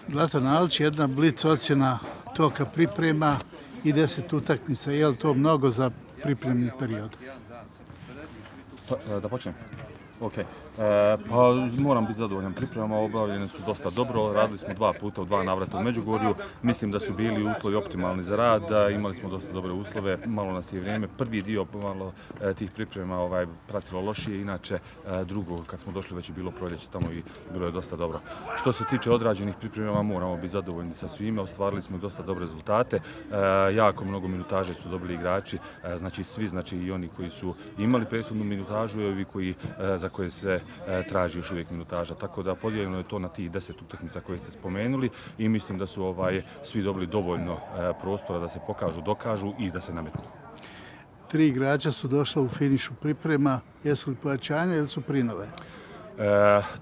Zlatan Alić, jedna blic ocjena toka priprema i 10 utakmica. Je li to mnogo za pripremni period? Da počnem? Ok. Pa moram biti zadovoljan pripremama, obavljene su dosta dobro, radili smo 2 puta u 2 navrata u Međugorju, mislim da su bili uslovi optimalni za rad, imali smo dosta dobre uslove, malo nas je vrijeme, prvi dio malo tih priprema pratilo lošije, inače drugo kad smo došli već je bilo proljeće tamo i bilo je dosta dobro. Što se tiče odrađenih priprema moramo biti zadovoljni sa svime, ostvarili smo dosta dobre rezultate, jako mnogo minutaže su dobili igrači, znači svi, znači i oni koji su imali prethodnu minutažu i ovi za koje se traži još uvijek minutaža. Tako da podijeljeno je to na tih 10 utakmica koje ste spomenuli i mislim da su svi dobili dovoljno prostora da se pokažu, dokažu i da se nametnu. 3 igrača su došla u finišu priprema. Jesu li pojačanja ili su prinove?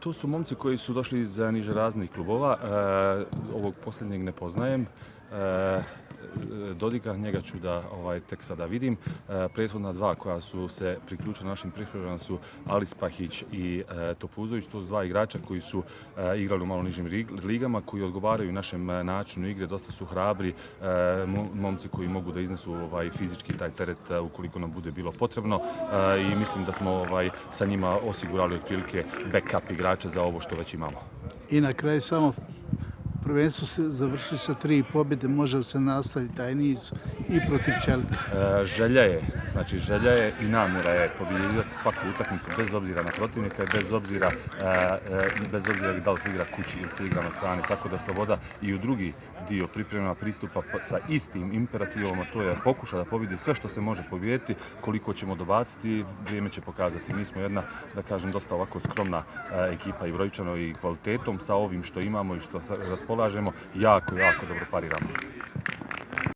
To su momci koji su došli iz niže raznih klubova. Ovog posljednjeg ne poznajem. Dodika, njega ću da tek sada vidim. Prethodna 2 koja su se priključila našim pripremama su Alis Pahić i Topuzović. To su 2 igrača koji su igrali u malo nižim ligama, koji odgovaraju našem načinu igre, dosta su hrabri, momci koji mogu da iznesu fizički taj teret ukoliko nam bude bilo potrebno i mislim da smo sa njima osigurali otprilike backup igrača za ovo što već imamo. I na kraju samo prvenstvo se završili sa 3 pobjede, može li se nastaviti taj niz i protiv Čelika? Želja je i namjera je pobjeđivati svaku utakmicu bez obzira na protivnika i bez obzira da li se igra kući ili se igra na strani, tako da Sloboda i u drugi dio priprema pristupa sa istim imperativom, a to je pokuša da pobjedi sve što se može pobijediti, koliko ćemo dobaciti, vrijeme će pokazati. Mi smo jedna, da kažem, dosta ovako skromna ekipa i brojčano i kvalitetom, sa ovim što imamo i što raspolažemo, jako dobro pariramo.